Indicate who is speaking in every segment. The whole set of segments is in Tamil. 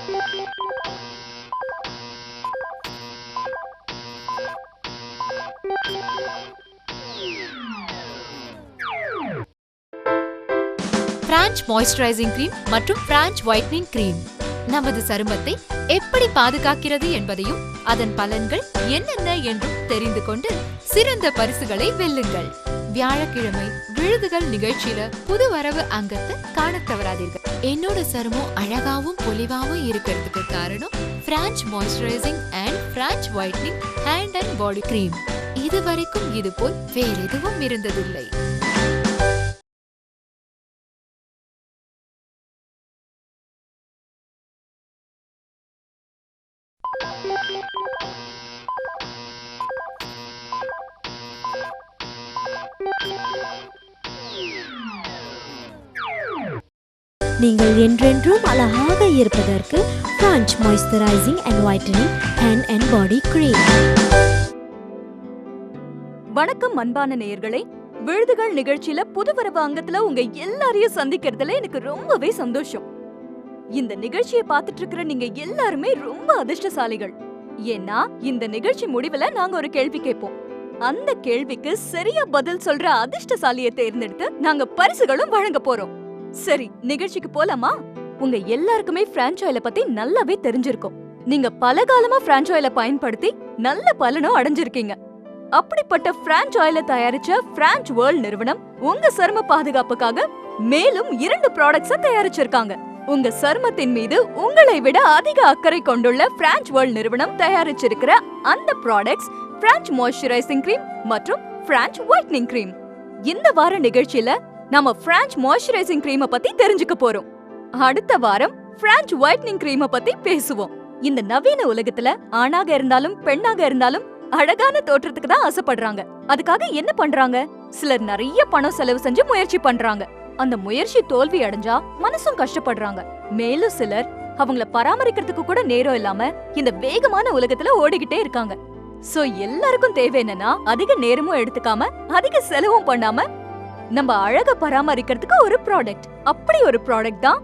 Speaker 1: பிரான்ச் மாய்ஸ்சரைசிங் கிரீம் மற்றும் பிரான்ச் ஒயிட்னிங் கிரீம் நமது சருமத்தை எப்படி பாதுகாக்கிறது என்பதையும் அதன் பலன்கள் என்னென்ன என்றும் தெரிந்து கொண்டு சிறந்த பரிசுகளை வெல்லுங்கள். வியாழக்கிழமை விழுதுகள் நிகழ்ச்சியில புது வரவு அங்கத்தை காண தவறாதீர்கள். என்னோட சருமம் அழகாவும் பொலிவாவும் இருக்கிறதுக்கு காரணம் branch moisturising and branch whitening hand and body cream. இதுவரைக்கும் இது போல் வேற எதுவும் இருந்ததில்லை.
Speaker 2: நீங்கள் என்றென்றும் அழகாக இருப்பதற்கு branch moisturising and whitening hand and body cream.
Speaker 3: வணக்கம் அன்பான நேயர்களே, விழுதுகள் நிகழ்ச்சியில புதுவரவு அங்கத்துல உங்க எல்லாரையும் சந்திக்கிறதுல எனக்கு ரொம்பவே சந்தோஷம். இந்த நிகழ்ச்சியை பார்த்துட்டு இருக்கிற நீங்க எல்லாருமே ரொம்ப அதிர்ஷ்டசாலிகள். ஏன்னா இந்த நிகழ்ச்சி முடிவுல நாங்க ஒரு கேள்வி கேட்போம். அந்த கேள்விக்கு சரியா பதில் சொல்ற அதிர்ஷ்டசாலியை தேர்ந்தெடுத்து நாங்க பரிசுகளும் வழங்க போறோம். சரி, நிகழ்ச்சிக்கு போலாமா? உங்க எல்லாருக்குமே பிரான்ச் ஆயிலை பத்தி நல்லாவே தெரிஞ்சிருக்கும். நீங்க பல காலமா பிரான்ச் ஆயிலை பயன்படுத்தி நல்ல பலனும் அடைஞ்சிருக்கீங்க. அப்படிப்பட்ட பிரான்ச் ஆயிலை தயாரிச்ச பிரான்ச் வேர்ல்ட் நிறுவனம் உங்க சரும பாதுகாப்புக்காக மேலும் 2 ப்ராடக்ட்ஸை தயாரிச்சிருக்காங்க. உங்க சருமத்தின் மீது உங்களை விட அதிக அக்கறை கொண்டுள்ள பிரான்ச் வேர்ல்ட் நிறுவனம் தயாரிச்சிருக்கிற அந்த ப்ராடக்ட்ஸ் பிரான்ச் மாய்ஸ்சரைசிங் கிரீம் மற்றும் பிரான்ச் ஒயிட்னிங் கிரீம். இந்த வார நிகழ்ச்சியில நாம பிரான்ச் மாய்ஸ்சரைசிங் கிரீமை பத்தி தெரிஞ்சுக்க போறோம். அடுத்த வாரம் பிரான்ச் ஒயிட்னிங் கிரீமை பத்தி பேசுவோம். இந்த நவீன உலகத்துல ஆணாக இருந்தாலும் பெண்ணாக இருந்தாலும் அழகான தோற்றத்துக்கு தான் ஆசைப்படுறாங்க. அதுக்காக என்ன பண்றாங்க? சிலர் நிறைய பணம் செலவு செஞ்சு முயற்சி பண்றாங்க. அந்த முயற்சி தோல்வி அடைஞ்சா மனசும் கஷ்டப்படுறாங்க. மேலும் சிலர் அவங்கள பராமரிக்கிறதுக்கு கூட நேரம் இல்லாம இந்த வேகமான உலகத்துல ஓடிக்கிட்டே இருக்காங்க. சோ எல்லாருக்கும் தேவை என்னன்னா அதிக நேரமும் எடுத்துக்காம அதிக செலவும் பண்ணாம நம்ம அழக பராமரிக்கிறதுக்கு ஒரு ப்ராடக்ட். அப்படி ஒரு ப்ராடக்ட் தான்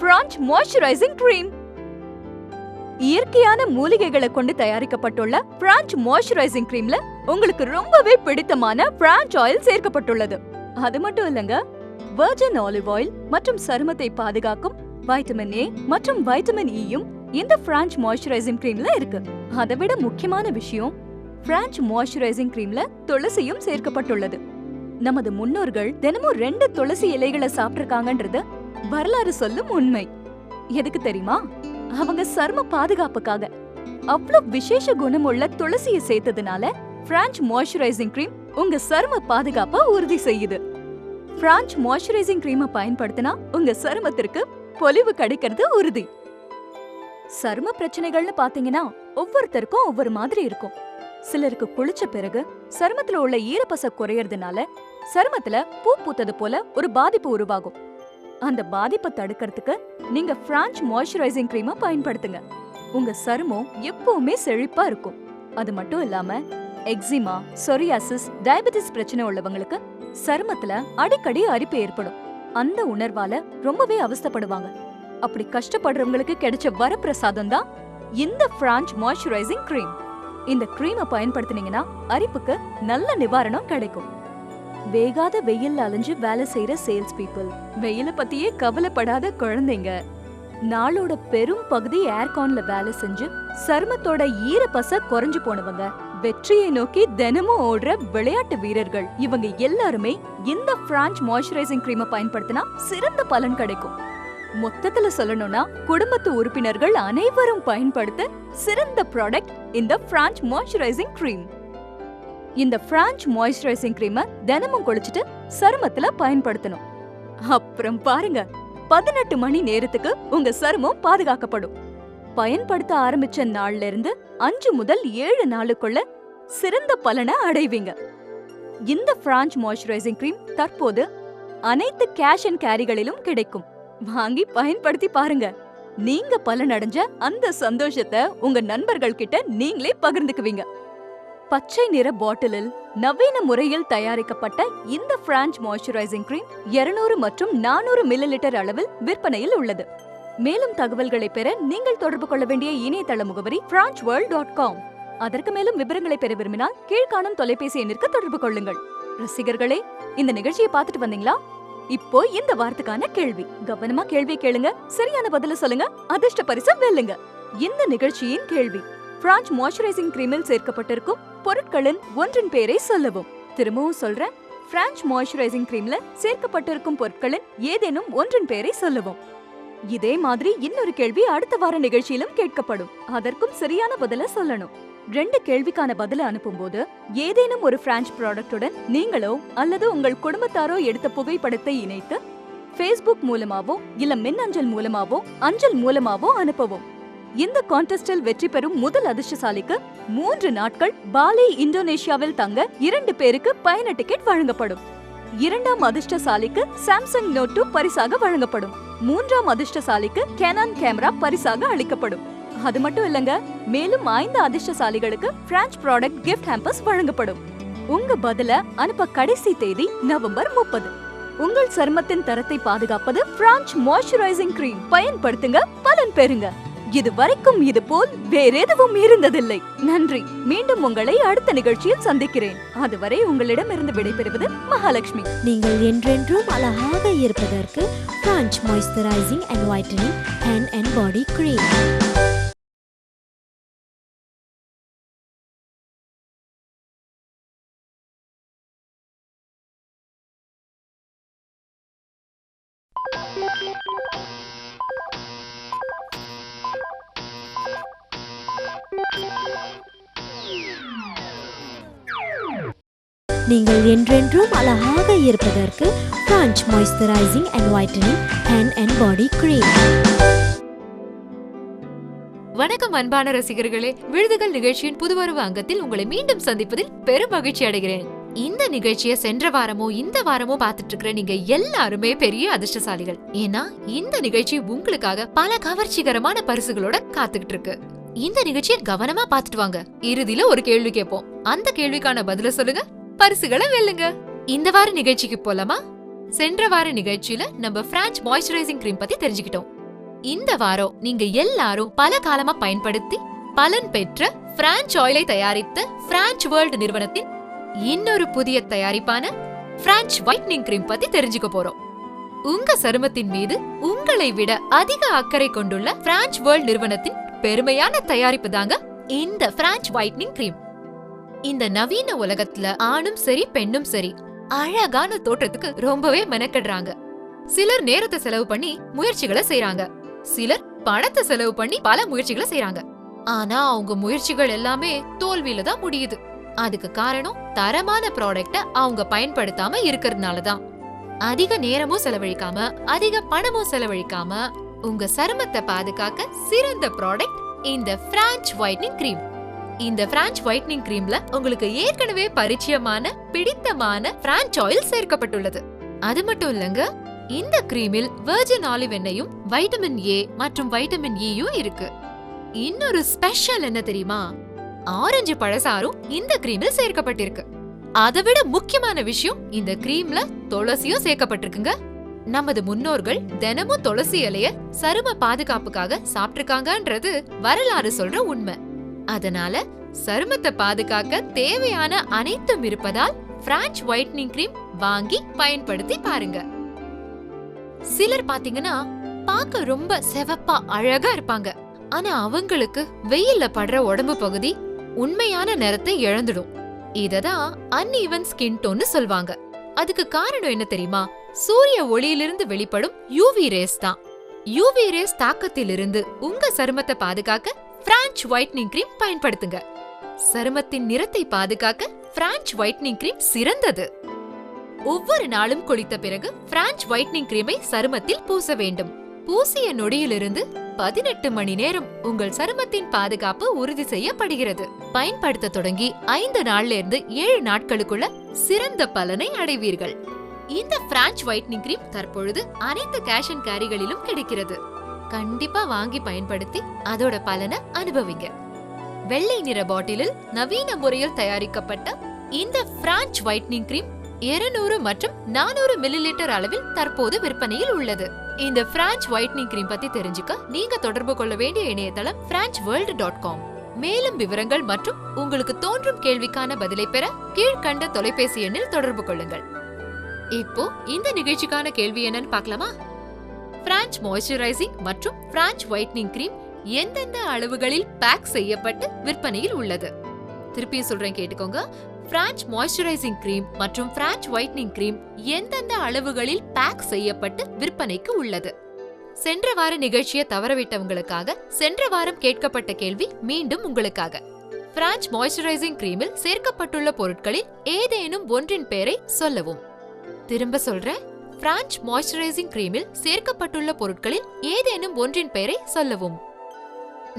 Speaker 3: பிரான்ச் மாய்ஸ்சரைசிங் கிரீம். இயற்கையான மூலிகைகளை கொண்டு தயாரிக்கப்பட்டுள்ள பிரான்ச் மாய்ஸ்சரைசிங் கிரீம்ல உங்களுக்கு ரொம்பவே பிடித்தமான பிரான்ச் ஆயில் சேர்க்கப்பட்டுள்ளது. அது மட்டும் இல்லங்க, வெர்ஜின் ஆலிவ் ஆயில் மற்றும் சருமத்தை பாதுகாக்கும் வைட்டமின் ஏ மற்றும் வைட்டமின் ஈயும் இந்த பிரான்ச் மாய்ஸ்சரைசிங் கிரீம்ல இருக்கு. அதை விட முக்கியமான விஷயம், பிரான்ச் மாய்ஸ்சரைசிங் கிரீம்ல துளசியும் சேர்க்கப்பட்டுள்ளது. நமது முன்னோர்கள் தினமும் 2 துளசி இலைகளை சாப்பிட்டிருக்காங்கன்றது வரலாறு சொல்லும் உண்மை. எதுக்கு தெரியுமா? அவங்க சரும பாதுகாப்புக்காக. அவ்வளவு விசேஷ குணமுள்ள துளசியை சேர்த்ததுனால பிரான்ச் மாய்ஸ்சரைசிங் கிரீம் உங்க சரும பாதுகாப்பை உறுதி செய்யுது. பிரான்ச் மாய்ஸ்சரைசிங் கிரீமை பயன்படுத்தினா உங்க சருமத்திற்கு பொலிவு கிடைக்கிறது உறுதி. சரும பிரச்சனைகள்னு பாத்தீங்கன்னா ஒவ்வொருத்தருக்கும் ஒவ்வொரு மாதிரி இருக்கும். சிலருக்கு குளிச்ச பிறகு சருமத்துல உள்ள ஈரப்பசை குறையறதுனால சருமத்துல பூ பூத்தது போல ஒரு பாதிப்பு உருவாகும். அந்த பாதிப்பை தடுக்கிறதுக்கு நீங்க பிரான்ச் மாய்ஸ்சரைசிங் கிரீமை பயன்படுத்துங்க. உங்க சருமம் எப்பவுமே செழிப்பா இருக்கும். அது மட்டும் இல்லாம எக்ஸிமா, சொரியாசிஸ், டயபெட்டிஸ் பிரச்சனை உள்ளவங்களுக்கு சருமத்துல அடிக்கடி அரிப்பு ஏற்படும். அந்த உணர்வால ரொம்பவே அவஸ்தைப்படுவாங்க. அப்படி கஷ்டப்படுறவங்களுக்கு கிடைச்ச வரப்பிரசாதம் தான் இந்த பிரான்ச் மாய்ஸ்சரைசிங் கிரீம். இந்த கிரீமை பயன்படுத்தினீங்கன்னா அரிப்புக்கு நல்ல நிவாரணம் கிடைக்கும். வேகாத வெயில்ல அலைஞ்சு வேலை செய்யற சேல்ஸ் பீப்புள், வெயில பத்தியே கவலைப்படாத குழந்தைங்க, நாளோட பெரும் பகுதி ஏர்கான்ல வேலை செஞ்சு சருமத்தோட ஈரப்பசை குறைஞ்சு போனவங்க, வெற்றியை நோக்கி தினமும் ஓடுற விளையாட்டு வீரர்கள், இவங்க எல்லாருமே இந்த பிரான்ச் மாய்ஸ்சரைசிங் கிரீமை பயன்படுத்தினா சிறந்த பலன் கிடைக்கும். மொத்தத்துல சொல்லணும்னா குடும்பத்து உறுப்பினர்கள் அனைவரும் பயன்படுத்த சிறந்த ப்ராடக்ட் இந்த பிரான்ச் மாய்ஸ்சரைசிங் கிரீம். இந்த பிரான்ச் மாய்ஸ்சரைசிங் கிரீமை தினமும் குளிச்சுட்டு சருமத்துல பயன்படுத்தணும். அப்புறம் பாருங்க, 18 மணி நேரத்துக்கு உங்க சருமம் பாதுகாக்கப்படும். பயன்படுத்த ஆரம்பிச்ச நாள்ல இருந்து 5 முதல் 7 நாளுக்குள்ள சிறந்த பலனை அடைவீங்க. இந்த பிரான்ச் மாய்ஸ்சரைசிங் கிரீம் தற்போது அனைத்து கேஷ் அண்ட் கேரிகளிலும் கிடைக்கும். வாங்கி பயன்படுத்தி பாருங்க. நீங்க பலனடைஞ்ச அந்த சந்தோஷத்தை உங்க நண்பர்கள் கிட்ட நீங்களே பகிர்ந்துக்குவீங்க. பச்சை நிற பாட்டிலில் நவீன முறையில் தயாரிக்கப்பட்ட இந்த பிரான்ச் மாய்ஸ்சரைசிங் கிரீம் 200 மற்றும் 400 மில்லிலிட்டர் அளவில் விற்பனையில் உள்ளது. மேலும் தகவல்களை பெற நீங்கள் தொடர்பு கொள்ள வேண்டிய இணையதள முகவரி franchworld.com. அதற்கு மேலும் விவரங்களை பெற விரும்பினால் கீழ்காணும் தொலைபேசி எண்ணிற்கு தொடர்பு கொள்ளுங்கள். ரசிகர்களே, இந்த நிகழ்ச்சியை பார்த்துட்டு வந்தீங்களா? இப்போ இந்த வாரத்துக்கான கேள்வி. கவனமா கேள்வியை கேளுங்க, சரியான பதில சொல்லுங்க, அதிர்ஷ்ட பரிசு வெல்லுங்க. இந்த நிகழ்ச்சியின் கேள்வி: பிரான்ச் மாய்ஸ்சரைசிங் கிரீமில் சேர்க்கப்பட்டிருக்கும் பொருட்களின் ஒன்றின் பேரை சொல்லவும். திரும்பவும் சொல்றேன், பிரான்ச் மாய்ஸ்சரைசிங் கிரீம்ல சேர்க்கப்பட்டிருக்கும் பொருட்களின் ஏதேனும் ஒன்றின் பேரை சொல்லவும். இதே மாதிரி இன்னொரு கேள்வி அடுத்த வார நிகழ்ச்சியிலும் கேட்கப்படும். அதற்கும் சரியான பதில சொல்லணும். 2 கேள்விக்கான பதில அனுப்பும்போது ஏதேனும் ஒரு பிரான்ச் ப்ராடக்ட்டுடன் நீங்களோ அல்லது உங்கள் குடும்பத்தாரோ எடுத்த புகைப்படத்தை இணைத்து Facebook மூலமாவோ இல்ல மின்னஞ்சல் மூலமாவோ அஞ்சல் மூலமாவோ அனுப்பவும். இந்த கான்டெஸ்டில் வெற்றி பெறும் முதல் அதிர்ஷ்டசாலிக்கு 3 நாட்கள் பாலி, இந்தோனேஷியாவில் தங்க 2 பேருக்கு பயண டிக்கெட் வழங்கப்படும். 2ஆம் அதிர்ஷ்டசாலிக்கு சாம்சங் நோட் 2 பரிசாக வழங்கப்படும். 3ஆம் அதிர்ஷ்டசாலிக்கு கேனான் கேமரா பரிசாக அளிக்கப்படும். அது மட்டும் இல்லங்க, மேலும் 5 அதிர்ஷ்டசாலிகளுக்கு பிரான்ச் ப்ராடக்ட் கிஃப்ட் ஹேம்பர்ஸ் வழங்கப்படும். உங்க பதில அனுப்ப கடைசி தேதி நவம்பர் 30. உங்கள் சருமத்தின் தரத்தை பாதுகாப்பது பிரான்ச் மாய்ஸ்சரைசிங் கிரீம். பயன்படுத்துங்க, பலன் பெறுங்க. இது வரைக்கும் இது போல் வேறெதுவும் இருந்ததில்லை. நன்றி. மீண்டும் உங்களை அடுத்த நிகழ்ச்சியில் சந்திக்கிறேன். அதுவரை உங்களிடமிருந்து விடைபெறுவது மகாலட்சுமி.
Speaker 2: நீங்கள் என்றென்றும் அழகாக இருப்பதற்கு branch moisturising and whitening hand and body cream. நீங்கள் என்றென்றும் அழகாக இருப்பதற்கு branch moisturising and whitening hand and body cream.
Speaker 1: வணக்கம் அன்பான ரசிகர்களே, விருதுகள் நிகழ்ச்சியின் புதுவரவு அங்கத்தில் உங்களை மீண்டும் சந்திப்பதில் பெரும் மகிழ்ச்சி அடைகிறேன். இந்த நிகழ்ச்சியை சென்ற வாரமோ இந்த வாரமோ பார்த்துட்டு இருக்கிற நீங்க எல்லாருமே பெரிய அதிர்ஷ்டசாலிகள். ஏன்னா இந்த நிகழ்ச்சி உங்களுக்காக பல கவர்ச்சிகரமான பரிசுகளோட காத்துக்கிட்டு இருக்கு. இந்த நிகழ்ச்சியை கவனமா பார்த்துட்டு வாங்க. இறுதியில ஒரு கேள்வி கேட்போம். அந்த கேள்விக்கான பதில சொல்லுங்க, பரிசுகளை வெல்லுங்க. இந்த வார நிகழ்ச்சிக்கு போலாமா? சென்ற வார நிகழ்ச்சியில நம்ம பிரான்ச் மாய்ஸ்சரைசிங் கிரீம் பத்தி தெரிஞ்சுக்கிட்டோம். இந்த வாரம் நீங்க எல்லாரும் பல காலமா பயன்படுத்தி பலன் பெற்ற பிரான்ச் ஆயிலை தயாரித்த பிரான்ச் வேர்ல்ட் நிறுவனத்தின் இன்னொரு புதிய தயாரிப்பான பிரான்ச் வைட்னிங் கிரீம் பத்தி தெரிஞ்சுக்க போறோம். உங்க சருமத்தின் மீது உங்களை விட அதிக அக்கறை கொண்டுள்ள பிரான்ச் வேர்ல்ட் நிறுவனத்தின் பெருமையான தயாரிப்பு தாங்க இந்த பிரான்ச் வைட்னிங் கிரீம். இந்த நவீன உலகத்துல ஆணும் சரி பெண்ணும் சரி அழகான தோற்றத்துக்கு ரொம்பவே மெனக்கடுறாங்க. சிலர் நேரத்தை செலவு பண்ணி முயற்சிகளை செய்யறாங்க, சிலர் பணத்தை செலவு பண்ணி பல முயற்சிகளை செய்யறாங்க. ஆனா அவங்க முயற்சிகள் எல்லாமே தோல்வியில தான் முடியுது. அதுக்கு காரணம் தரமான ப்ராடக்ட அவங்க பயன்படுத்தாம இருக்கிறதுனாலதான். அதிக நேரமும் செலவழிக்காம அதிக பணமும் செலவழிக்காம உங்க சருமத்தை பாதுகாக்க சிறந்த ப்ராடக்ட் இந்த பிரான்ச் வைட்னிங் கிரீம். இந்த பிரான்ச் வைட்னிங் கிரீம்ல உங்களுக்கு ஏற்கனவே பரிச்சயமான பிடித்தமான பிரான்ச் ஆயில் சேர்க்கப்பட்டுள்ளது. அது மட்டும் இல்லங்க, இந்த கிரீமில் வெர்ஜின் ஆலிவ் எண்ணெயும் வைட்டமின் ஏ மற்றும் வைட்டமின் ஈயும் இருக்கு. இன்னொரு ஸ்பெஷல் என்ன தெரியுமா? ஆரஞ்சு பழசாரும் இந்த கிரீமில் சேர்க்கப்பட்டிருக்கு. அதை விட முக்கியமான விஷயம், இந்த கிரீம்ல துளசியும் சேர்க்கப்பட்டிருக்குங்க. நமது முன்னோர்கள் தினமும் துளசி இலைய சரும பாதுகாப்புக்காக சாப்பிட்டிருக்காங்கன்றது வரலாறு சொல்ற உண்மை. அதனால சருமத்தை பாதுகாக்க தேவையான அனைத்தும் இருப்பதால் பிரான்ச் வைட்னிங் கிரீம் வாங்கி பயன்படுத்தி பாருங்க. சிலர் பாத்தீங்கன்னா பார்க்க ரொம்ப செவப்பா அழகா இருப்பாங்க. ஆனா அவங்களுக்கு வெயில்ல படுற உடம்பு பகுதி உண்மையான நிறத்தை இழந்துடும். இததான் அன்ஈவன் ஸ்கின் டோன்னு சொல்வாங்க. அதுக்கு காரணம் என்ன தெரியுமா? சூரிய ஒளியிலிருந்து வெளிப்படும் யூவி ரேஸ் தான். யூவி ரேஸ் தாக்கத்திலிருந்து உங்க சருமத்தை பாதுகாக்க பிரான்ச் வைட்னிங் கிரீம் பயன்படுத்துங்க. சருமத்தின் நிறத்தை பாதுகாக்க பிரான்ச் வைட்னிங் கிரீம் சிறந்தது. ஒவ்வொரு நாளும் குளித்த பிறகு பிரான்ச் வைட்னிங் கிரீமை சருமத்தில் பூச வேண்டும். பூசிய நொடியிலிருந்து 18 மணி நேரம் உங்கள் சருமத்தின் பாதுகாப்பு உறுதி செய்யப்படுகிறது. பயன்படுத்த தொடங்கி 5 நாள்ல இருந்து 7 நாட்களுக்குள்ள சிறந்த பலனை அடைவீர்கள். இந்த பிரான்ச் வைட்னிங் கிரீம் தற்பொழுது அனைத்து கேஷ் அண்ட் கேரிகளிலும் கிடைக்கிறது. கண்டிப்பா வாங்கி பயன்படுத்தி அதோட பலனை அனுபவிங்க. வெள்ளை நிற பாட்டிலில் நவீன முறையில் தயாரிக்கப்பட்ட இந்த பிரான்ச் வைட்னிங் கிரீம் 200 மற்றும் 400 மில்லிலிட்டர் அளவில் தற்போது விற்பனையில் உள்ளது. இந்த பிரான்ச் ஒயிட்னிங் கிரீம் பத்தி தெரிஞ்சுக்க நீங்க தொடர்பு கொள்ள வேண்டிய இணையதளம் franchworld.com. மேலும் விவரங்கள் மற்றும் உங்களுக்கு தோன்றும் கேள்விக்கான பதிலை பெற கீழ்கண்ட தொலைபேசி எண்ணில் தொடர்பு கொள்ளுங்கள். இப்போ இந்த நிகழ்ச்சிக்கான கேள்வி என்னன்னு பார்க்கலாமா? பிரான்ச் மாய்ஸ்சரைசிங் மற்றும் பிரான்ச் ஒயிட்னிங் கிரீம் எந்தெந்த அளவுகளில் பேக் செய்யப்பட்டு விற்பனையில் உள்ளது? திருப்பியும் சொல்றேன், கேட்டுக்கோங்க. பிரான்ச் மாய்ஸ்சரைசிங் கிரீம் மற்றும் பிரான்ச் ஒயிட்னிங் கிரீம் எந்தெந்த அளவுகளில் பேக் செய்யப்பட்டு விற்பனைக்கு உள்ளது? சென்ற வார நிகழ்ச்சியை தவறவிட்டவங்களுக்காக சென்ற வாரம் கேட்கப்பட்ட கேள்வி மீண்டும் உங்களுக்காக. பிரான்ச் மாய்ஸ்சரைசிங் கிரீமில் சேர்க்கப்பட்டுள்ள பொருட்களில் ஏதேனும் ஒன்றின் பெயரை சொல்லவும். திரும்ப சொல்றேன், பிரான்ச் மாய்ஸ்சரைசிங் கிரீமில் சேர்க்கப்பட்டுள்ள பொருட்களில் ஏதேனும் ஒன்றின் பெயரை சொல்லவும்.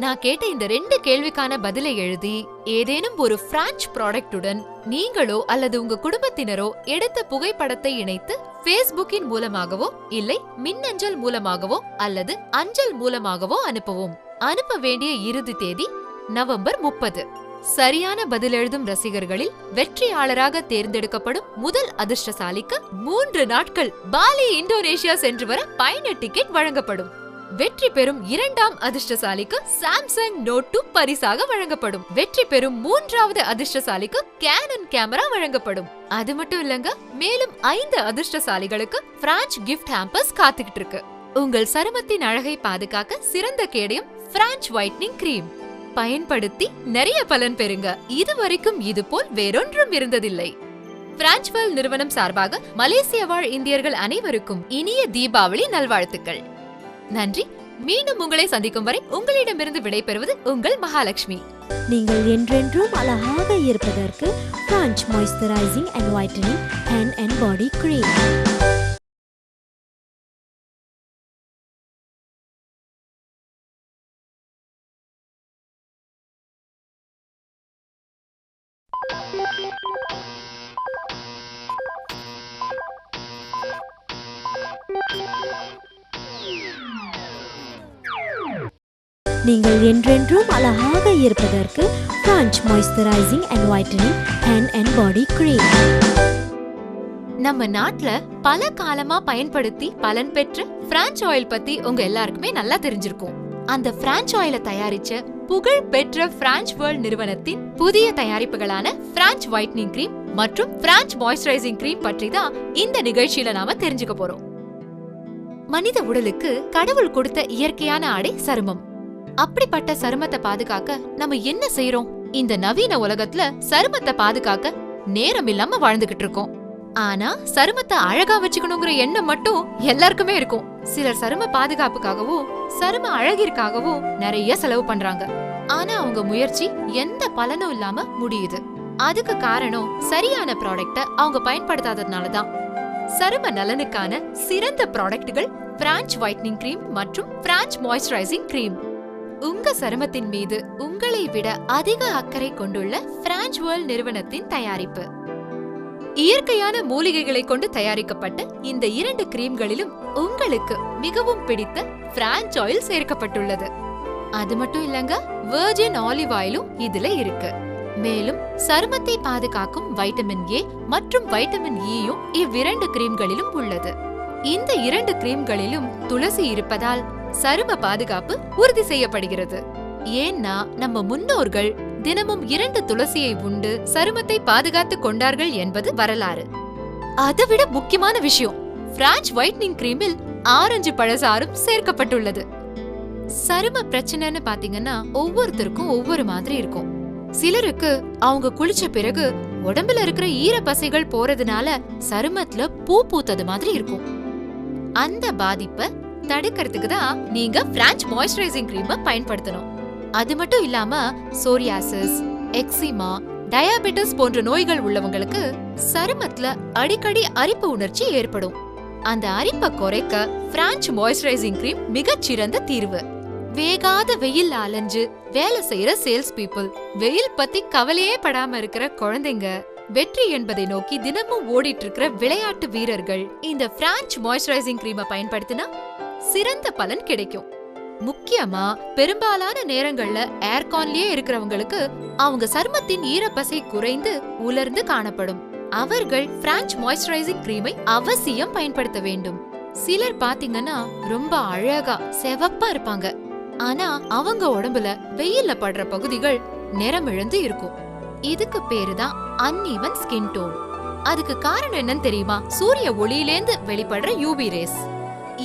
Speaker 1: நான் கேட்ட இந்த 2 கேள்விக்கான பதிலை எழுதி ஏதேனும் ஒரு பிரான்ச் ப்ராடக்ட்டுடன் நீங்களோ அல்லது உங்க குடும்பத்தினரோ எடுத்த புகைப்படத்தை இணைத்து ஃபேஸ்புக்கின் மூலமாகவோ இல்லை மின்னஞ்சல் மூலமாகவோ அல்லது அஞ்சல் மூலமாகவோ அனுப்பவும். அனுப்ப வேண்டிய இறுதி தேதி நவம்பர் 30. சரியான பதில் எழுதும் ரசிகர்களில் வெற்றியாளராக தேர்ந்தெடுக்கப்படும் முதல் அதிர்ஷ்டசாலிக்கு 3 நாட்கள் பாலி இந்தோனேஷியா சென்று வர பயண டிக்கெட் வழங்கப்படும். வெற்றி பெறும் 2ஆம் அதிர்ஷ்டசாலிக்கு சாம்சங் நோட் 2 பரிசாக வழங்கப்படும். வெற்றி பெறும் 3வது அதிர்ஷ்டசாலிக்கு கேனன் கேமரா வழங்கப்படும். அது மட்டும் இல்லங்க, மேலும் 5 அதிர்ஷ்டசாலிகளுக்கு பிரான்ச் கிஃப்ட் ஹாம்பர்ஸ் காத்துக்கிட்டு இருக்கு. உங்கள் சருமத்தின் அழகை பாதுகாக்க சிறந்த கேடயம் பிரான்ச் ஒயிட்னிங் கிரீம் பயன்படுத்தி நிறைய பலன் பெறுங்க. இதுவரைக்கும் இது போல் வேறொன்றும் இருந்ததில்லை. பிரான்ச்வெல் நிறுவனம் சார்பாக மலேசிய வாழ் இந்தியர்கள் அனைவருக்கும் இனிய தீபாவளி நல்வாழ்த்துக்கள். நன்றி. மீண்டும் உங்களை சந்திக்கும் வரை உங்களிடமிருந்து விடைபெறுவது உங்கள் மகாலட்சுமி.
Speaker 2: நீங்கள் என்றென்றும் அழகாக இருப்பதற்கு branch moisturising and whitening hand and body cream. நீங்கள் என்றென்றும் அழகாக இருப்பதற்கு branch moisturising and whitening hand and body cream.
Speaker 1: நம்ம நாட்டுல பல காலமா பயன்படுத்தி பலன் பெற்ற பிரான்ச் ஆயில் பத்தி உங்க எல்லாருக்குமே நல்லா தெரிஞ்சிருக்கும். அந்த பிரான்ச் ஆயிலை தயாரிச்ச புகழ் பெற்ற பிரான்ச் வேர்ல்ட் நிறுவனத்தின் புதிய தயாரிப்புகளான பிரான்ச் ஒயிட்னிங் கிரீம் மற்றும் பிரான்ச் மாய்ஸ்சரைசிங் கிரீம் பற்றி தான் இந்த நிகழ்ச்சியில நாம தெரிஞ்சுக்க போறோம். மனித உடலுக்கு கடவுள் கொடுத்த இயற்கையான ஆடை சருமம். அப்படிப்பட்ட சருமத்தை பாதுகாக்க நம்ம என்ன செய்யறோம்? இந்த நவீன உலகத்துல சருமத்தை பாதுகாக்க நேரம் இல்லாம வாழ்ந்துகிட்டு இருக்கோம். ஆனா சருமத்தை அழகா வச்சுக்கணுங்கிற எண்ணம் மட்டும் எல்லாருக்குமே இருக்கும். சிலர் சரும பாதுகாப்புக்காகவோ சரும அழகிற்காகவோ நிறைய செலவு பண்றாங்க. ஆனா அவங்க முயற்சி எந்த பலனும் இல்லாம முடியுது. அதுக்கு காரணம் சரியான ப்ராடக்ட அவங்க பயன்படுத்தாததுனாலதான். சரும நலனுக்கான சிறந்த ப்ராடக்ட்கள் பிரான்ச் ஒயிட்னிங் கிரீம் மற்றும் பிரான்ச் மாய்ஸ்சரைசிங் கிரீம். உங்க சருமத்தின் மீது உங்களை விட அதிக அக்கறை கொண்டுள்ள பிரான்ச் வேர்ல்ட் நிறுவனத்தின் தயாரிப்பு. இயற்கையான மூலிகைகளை கொண்டு தயாரிக்கப்பட்ட இந்த 2 கிரீம்களிலும் உங்களுக்கு மிகவும் பிடித்த பிரான்ச் ஆயில் சேர்க்கப்பட்டுள்ளது. அது மட்டும் இல்லங்க, வெர்ஜின் ஆலிவ் ஆயிலும் இதுல இருக்கு. மேலும் சருமத்தை பாதுகாக்கும் வைட்டமின் ஏ மற்றும் வைட்டமின் ஈயும் இவ்விரண்டு கிரீம்களிலும் உள்ளது. இந்த 2 கிரீம்களிலும் துளசி இருப்பதால் சரும பாதுகாப்பு உறுதி செய்யப்படுகிறது. ஏன்னா நம்ம முன்னோர்கள் தினமும் 2 துளசியை உண்டு சருமத்தை பாதுகாத்துக் கொண்டார்கள் என்பது வரலாறு. அதைவிட முக்கியமான விஷயம், பிரான்ச் ஒயிட்னிங் கிரீமில் ஆரஞ்சு பழசாறும் சேர்க்கப்பட்டுள்ளது. சரும பிரச்சனைன்னு பாத்தீங்கன்னா ஒவ்வொருத்தருக்கும் ஒவ்வொரு மாதிரி இருக்கும். சிலருக்கு அவங்க குளிச்ச பிறகு உடம்புல இருக்கிற ஈரப்பசைகள் போறதுனால சருமத்துல பூ பூத்தது மாதிரி இருக்கும். அந்த பாதிப்பை தடுக்கிறதுக்கு தான் நீங்க பிரான்ச் மாய்ஸ்சரைசிங் கிரீமை பயன்படுத்தணும். அது மட்டும் இல்லாம சோரியாசிஸ், எக்ஸிமா, டயாபெட்டிஸ் போன்ற நோய்கள் உள்ளவங்களுக்கு சருமத்துல அடிக்கடி அரிப்பு உணர்ச்சி ஏற்படும். அந்த அரிப்பை குறைக்க பிரான்ச் மாய்ஸ்சரைசிங் கிரீம் மிகச்சிறந்த தீர்வு. வேகாத வெயில் அலைஞ்சு வேலை செய்யற சேல்ஸ் பீப்புள், வெயில் பத்தி கவலையே படாம இருக்கிற குழந்தைங்க, வெற்றி என்பதை நோக்கி தினமும் ஓடிட்டு இருக்கிற விளையாட்டு வீரர்கள் இந்த பிரான்ச் மாய்ஸ்சரைசிங் கிரீமை பயன்படுத்தினா சிறந்த பலன் கிடைக்கும். முக்கியமா பெரும்பாலான நேரங்கள்ல ஏர்கான்லயே இருக்கிறவங்களுக்கு அவங்க சருமத்தின் ஈரப்பசை குறைந்து உலர்ந்து காணப்படும். அவர்கள் பிரான்ச் மாய்ஸ்சரைசிங் கிரீமை அவசியம் பயன்படுத்த வேண்டும். சிலர் பாத்தீங்கன்னா ரொம்ப அழகா செவப்பா இருப்பாங்க. ஆனா அவங்க உடம்புல வெயில்ல படுற பகுதிகள் நிறமிழந்து இருக்கும். இதுக்கு பேருதான் அன்ஈவன் ஸ்கின் டோன். அதுக்கு காரணம் என்னன்னு தெரியுமா? சூரிய ஒளியிலேந்து வெளிப்படுற யூவி ரேஸ்.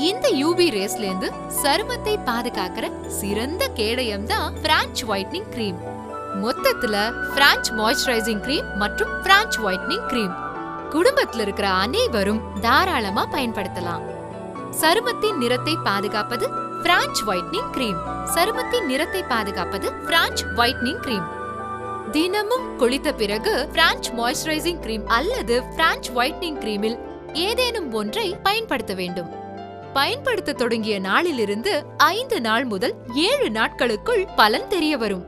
Speaker 1: இந்த யூவி ரேஸ்ல இருந்து சருமத்தை பாதுகாக்கிற சிறந்த கேடயம் தான் பிரான்ச் ஒயிட்னிங் கிரீம். மொத்தத்துல பிரான்ச் மாய்ஸ்சரைசிங் கிரீம் மற்றும் பிரான்ச் ஒயிட்னிங் கிரீம் குடும்பத்துல இருக்கிற அனைவரும் தாராளமா பயன்படுத்தலாம். சருமத்தின் நிறத்தை பாதுகாப்பது பிரான்ச் ஒயிட்னிங் கிரீம். சருமத்தின் நிறத்தை பாதுகாப்பது பிரான்ச் ஒயிட்னிங் கிரீம். தினமும் குளித்த பிறகு பிரான்ச் மாய்ஸ்சரைசிங் கிரீம் அல்லது பிரான்ச் ஒயிட்னிங் கிரீமில் ஏதேனும் ஒன்றை பயன்படுத்த வேண்டும். பயன்படுத்த தொடங்கிய நாளிலிருந்து 5 நாள் முதல் 7 நாட்களுக்குள் பலன் தெரிய வரும்.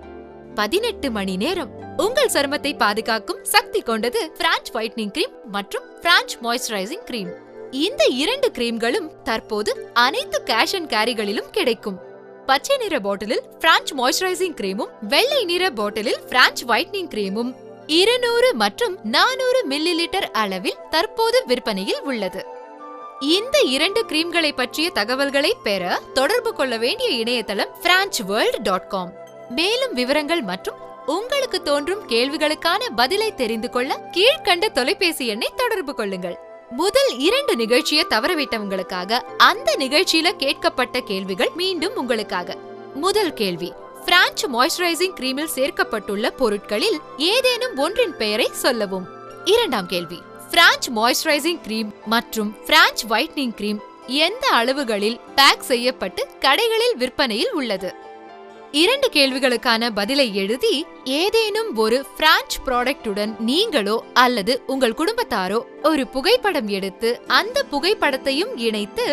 Speaker 1: 18 மணி நேரம் உங்கள் சருமத்தை பாதுகாக்கும் சக்தி கொண்டது பிரான்ச் ஒயிட்னிங் கிரீம் மற்றும் பிரான்ச் மாய்ஸ்சரைசிங் கிரீம். இந்த 2 கிரீம்களும் தற்போது அனைத்து கேஷ் அண்ட் கேரிகளிலும் கிடைக்கும். பச்சை நிற பாட்டிலில் பிரான்ச் மாய்ஸ்சரைசிங் கிரீமும், வெள்ளை நிற பாட்டிலில் பிரான்ச் ஒயிட்னிங் கிரீமும் 200 மற்றும் 400 மில்லி லிட்டர் அளவில் தற்போது விற்பனையில் உள்ளது. இந்த 2 கிரீம்களை பற்றிய தகவல்களை பெற தொடர்பு கொள்ள வேண்டிய இணையதளம் franchworld.com. மேலும் விவரங்கள் மற்றும் உங்களுக்கு தோன்றும் கேள்விகளுக்கான பதிலை தெரிந்து கொள்ள கீழ்கண்ட தொலைபேசி எண்ணை தொடர்பு கொள்ளுங்கள். முதல் 2 நிகழ்ச்சியை தவறவிட்டவங்களுக்காக அந்த நிகழ்ச்சியில கேட்கப்பட்ட கேள்விகள் மீண்டும் உங்களுக்காக. முதல் கேள்வி, பிரான்ச் மாய்ஸ்சரைசிங் கிரீமில் சேர்க்கப்பட்டுள்ள பொருட்களில் ஏதேனும் ஒன்றின் பெயரை சொல்லவும். இரண்டாம் கேள்வி, பிரான்ச் மாய்ஸ்சரைசிங் கிரீம் மற்றும் பிரான்ச் ஒயிட்னிங் கிரீம் எந்த அளவுகளில் பேக் செய்யப்பட்டு கடைகளில் விற்பனையில் உள்ளது? 2 கேள்விகளுக்கான பதிலை எழுதி ஏதேனும் ஒரு பிரான்ச் ப்ராடக்ட்டுடன் நீங்களோ அல்லது உங்கள் குடும்பத்தாரோ ஒரு புகைப்படம் எடுத்து அந்த புகைப்படத்தையும் இணைத்து